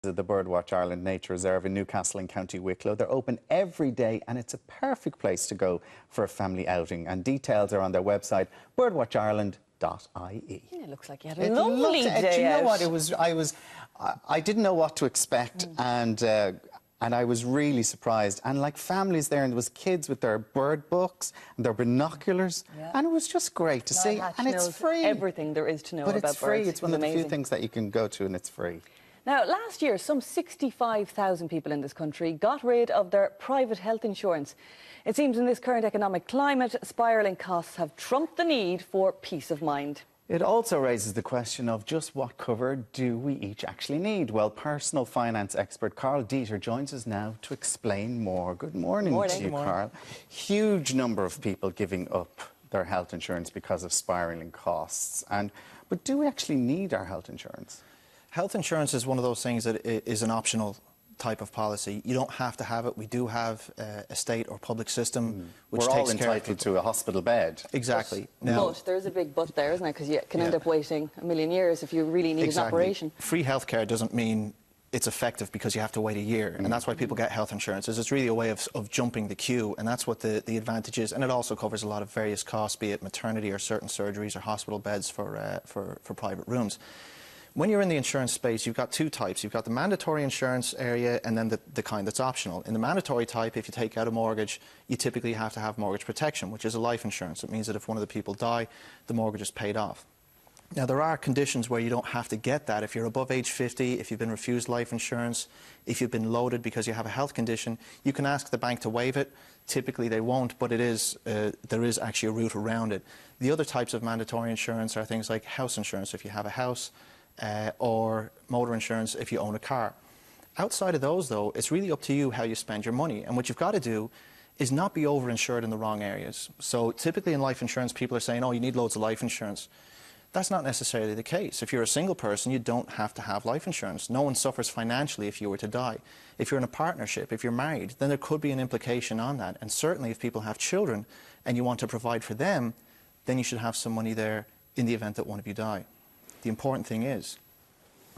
The Birdwatch Ireland Nature Reserve in Newcastle in County Wicklow. They're open every day and it's a perfect place to go for a family outing. And details are on their website, birdwatchireland.ie. Yeah, it looks like you had a lovely day. Do you know out. what? I didn't know what to expect, and I was really surprised. And like families there, and there was kids with their bird books and their binoculars, and it was just great to see. And it's free. Everything there is to know about birds. But it's free. It's one of the few things that you can go to, and it's free. Now, last year, some 65,000 people in this country got rid of their private health insurance. It seems in this current economic climate, spiralling costs have trumped the need for peace of mind. It also raises the question of just what cover do we each actually need? Well, personal finance expert Carl Dieter joins us now to explain more. Good morning to you, Carl. Huge number of people giving up their health insurance because of spiralling costs. But do we actually need our health insurance? Health insurance is one of those things that is an optional type of policy. You don't have to have it. We do have a state or public system which We're all takes care of entitled to a hospital bed. Exactly. But there's a big but there, isn't it? Because you can end up waiting a million years if you really need an operation. Free healthcare doesn't mean it's effective because you have to wait a year, and that's why people get health insurance. It's really a way of jumping the queue, and that's what the advantage is. And it also covers a lot of various costs, be it maternity or certain surgeries or hospital beds for private rooms. When you're in the insurance space, you've got two types. You've got the mandatory insurance area and then the kind that's optional. In the mandatory type, if you take out a mortgage, you typically have to have mortgage protection, which is a life insurance. It means that if one of the people die, the mortgage is paid off. Now, there are conditions where you don't have to get that. If you're above age 50, if you've been refused life insurance, if you've been loaded because you have a health condition, you can ask the bank to waive it. Typically, they won't, but there is actually a route around it. The other types of mandatory insurance are things like house insurance, if you have a house, or motor insurance if you own a car. Outside of those, though, it's really up to you how you spend your money. And what you've got to do is not be overinsured in the wrong areas. So typically in life insurance, people are saying, oh, you need loads of life insurance. That's not necessarily the case. If you're a single person, you don't have to have life insurance. No one suffers financially if you were to die. If you're in a partnership, if you're married, then there could be an implication on that. And certainly if people have children and you want to provide for them, then you should have some money there in the event that one of you die. The important thing is,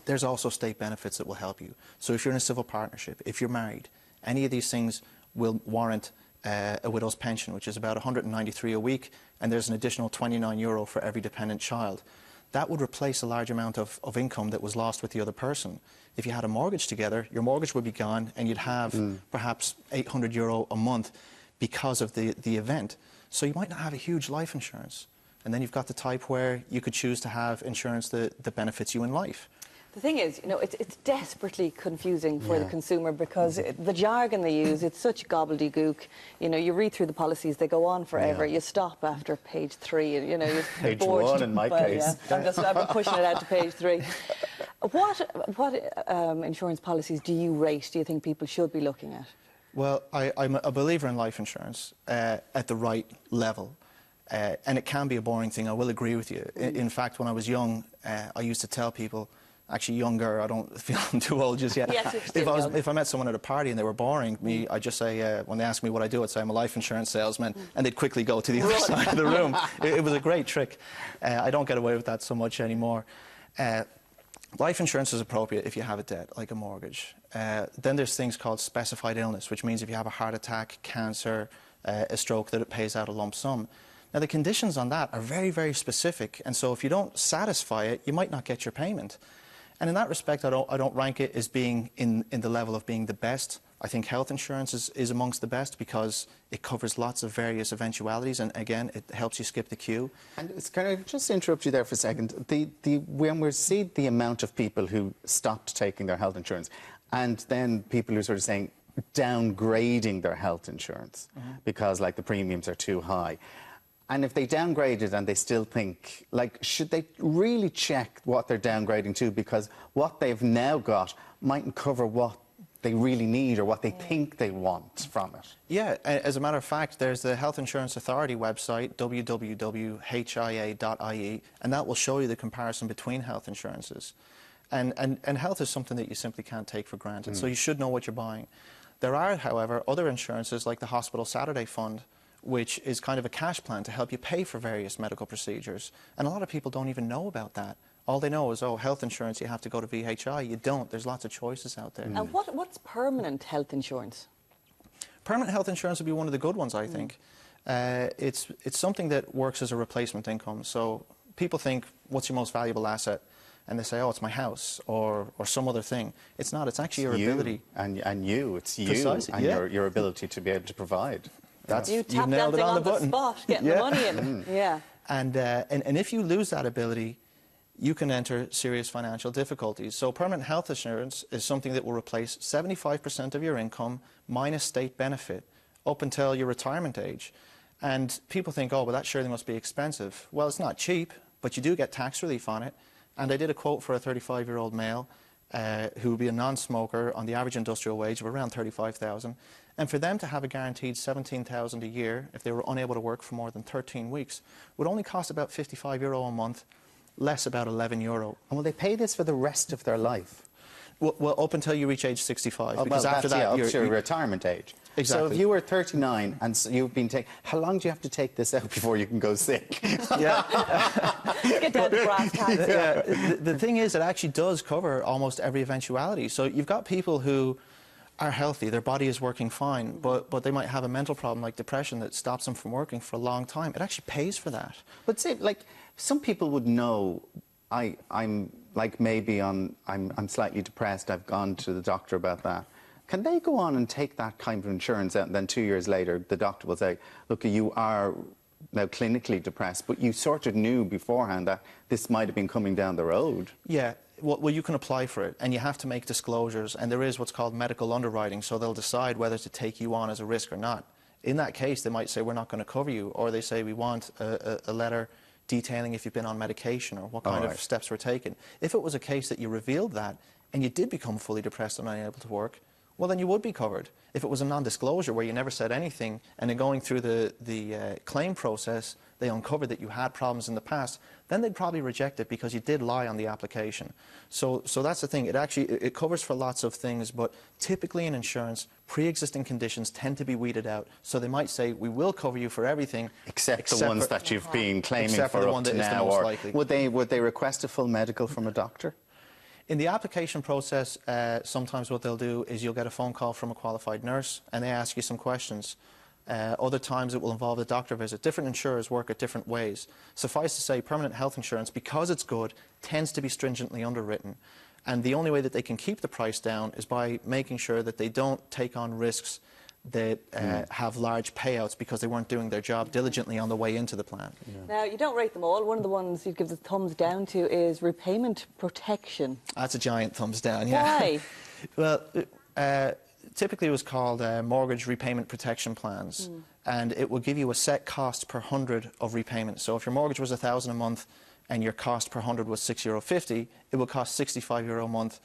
there's also state benefits that will help you. So if you're in a civil partnership, if you're married, any of these things will warrant a widow's pension, which is about 193 a week, and there's an additional €29 for every dependent child. That would replace a large amount of income that was lost with the other person. If you had a mortgage together, your mortgage would be gone, and you'd have perhaps €800 a month because of the event. So you might not have a huge life insurance. And then you've got the type where you could choose to have insurance that benefits you in life. The thing is, you know, it's desperately confusing for the consumer because the jargon they use, it's such gobbledygook. You know, you read through the policies, they go on forever. You stop after page 3, and, you know, you're page bored. 1 in my case. Yeah, I've been pushing it out to page 3. What insurance policies do you rate, do you think people should be looking at? Well, I'm a believer in life insurance at the right level. And it can be a boring thing, I will agree with you. In fact, when I was young, I used to tell people, actually younger, I don't feel I'm too old just yet. Yes, if I met someone at a party and they were boring me, I'd just say, when they asked me what I do, I'd say I'm a life insurance salesman, and they'd quickly go to the other side of the room. It was a great trick. I don't get away with that so much anymore. Life insurance is appropriate if you have a debt, like a mortgage. Then there's things called specified illness, which means if you have a heart attack, cancer, a stroke, that it pays out a lump sum. Now, the conditions on that are very, very specific, and so if you don't satisfy it, you might not get your payment. And in that respect, I don't rank it as being in the level of being the best. I think health insurance is amongst the best because it covers lots of various eventualities, and again, it helps you skip the queue. And it's kind of, just to interrupt you there for a second, when we see the amount of people who stopped taking their health insurance, and then people who are sort of saying downgrading their health insurance because, like, the premiums are too high. And if they downgrade it and they still think, like, should they really check what they're downgrading to? Because what they've now got mightn't cover what they really need or what they think they want from it. Yeah, as a matter of fact, there's the Health Insurance Authority website, www.hia.ie, and that will show you the comparison between health insurances. And health is something that you simply can't take for granted, so you should know what you're buying. There are, however, other insurances like the Hospital Saturday Fund, which is kind of a cash plan to help you pay for various medical procedures. And a lot of people don't even know about that All they know is, oh, health insurance, you have to go to VHI. You don't. There's lots of choices out there. And what's permanent health insurance? Permanent health insurance would be one of the good ones, I think. It's something that works as a replacement income. So people think, what's your most valuable asset? And they say, oh, it's my house or some other thing. It's not. It's actually your ability. It's you. Precisely, And yeah. your ability to be able to provide. You tap dancing on the spot, getting the money in. Yeah. And if you lose that ability, you can enter serious financial difficulties. So permanent health insurance is something that will replace 75% of your income minus state benefit up until your retirement age. And people think, oh, well, that surely must be expensive. Well, it's not cheap, but you do get tax relief on it. And I did a quote for a 35-year-old male who would be a non-smoker on the average industrial wage of around 35,000. And for them to have a guaranteed 17,000 a year if they were unable to work for more than 13 weeks would only cost about €55 a month, less about €11. And will they pay this for the rest of their life? Well, up until you reach age 65, Oh, because well, after that, up you're to your retirement age. Exactly. So if you were 39 and you've been taking, how long do you have to take this out before you can go sick? Yeah. Get down to brass tacks. Yeah. The thing is, it actually does cover almost every eventuality. So you've got people who are healthy, their body is working fine, but they might have a mental problem like depression that stops them from working for a long time. It actually pays for that. But say, like, some people would know, I'm like maybe I'm slightly depressed, I've gone to the doctor about that. Can they go on and take that kind of insurance out and then 2 years later the doctor will say, look, you are now clinically depressed, but you sort of knew beforehand that this might have been coming down the road? Yeah. Well, you can apply for it, and you have to make disclosures, and there is what's called medical underwriting, so they'll decide whether to take you on as a risk or not. In that case, they might say, we're not going to cover you, or they say, we want a letter detailing if you've been on medication or what kind of steps were taken. If it was a case that you revealed that, and you did become fully depressed and unable to work, well, then you would be covered. If it was a non-disclosure where you never said anything, and in going through the claim process, they uncovered that you had problems in the past, then they'd probably reject it because you did lie on the application. So that's the thing. It covers for lots of things, but typically in insurance, pre-existing conditions tend to be weeded out. So they might say, we will cover you for everything. Except the ones that you've been claiming for the up one to that is the now. most Or likely. would they request a full medical from a doctor? In the application process, sometimes what they'll do is you'll get a phone call from a qualified nurse and they ask you some questions. Other times it will involve a doctor visit. Different insurers work at different ways. Suffice to say, permanent health insurance, because it's good, tends to be stringently underwritten. And the only way that they can keep the price down is by making sure that they don't take on risks that have large payouts because they weren't doing their job diligently on the way into the plan. Yeah. Now, you don't rate them all. One of the ones you'd give the thumbs down to is repayment protection. That's a giant thumbs down, yeah. Why? Well, typically it was called mortgage repayment protection plans, and it will give you a set cost per 100 of repayment. So if your mortgage was €1,000 a month and your cost per 100 was €6.50, it will cost €65 a month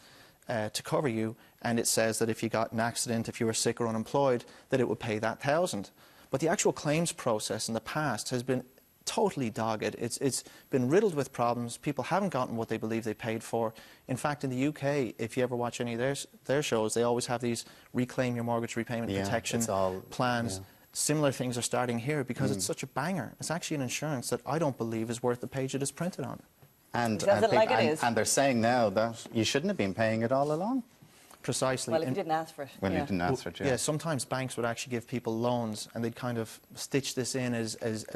to cover you, and it says that if you got an accident, if you were sick or unemployed, that it would pay that €1,000. But the actual claims process in the past has been totally dogged. It's been riddled with problems. People haven't gotten what they believe they paid for. In fact, in the UK, if you ever watch any of their shows, they always have these reclaim your mortgage repayment protection plans. Yeah. Similar things are starting here because it's such a banger. It's actually an insurance that I don't believe is worth the page it is printed on. And they're saying now that you shouldn't have been paying it all along. Precisely. Well, if you didn't ask for it. When you didn't ask for it, yeah. Yeah, sometimes banks would actually give people loans and they'd kind of stitch this in as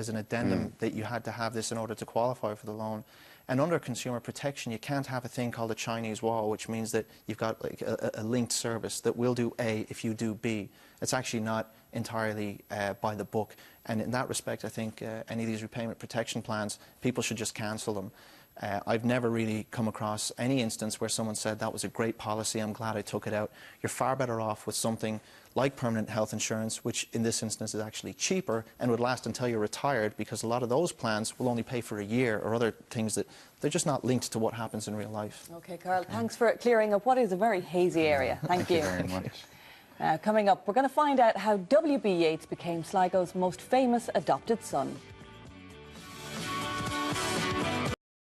an addendum that you had to have this in order to qualify for the loan. And under consumer protection, you can't have a thing called a Chinese wall, which means that you've got like a linked service that will do A if you do B. It's actually not entirely by the book. And in that respect, I think any of these repayment protection plans, people should just cancel them. I've never really come across any instance where someone said that was a great policy, I'm glad I took it out. You're far better off with something like permanent health insurance, which in this instance is actually cheaper and would last until you're retired, because a lot of those plans will only pay for a year, or other things that they're just not linked to what happens in real life. OK, Carl, thanks for clearing up what is a very hazy area. Thank you very much. Coming up, we're going to find out how W.B. Yeats became Sligo's most famous adopted son.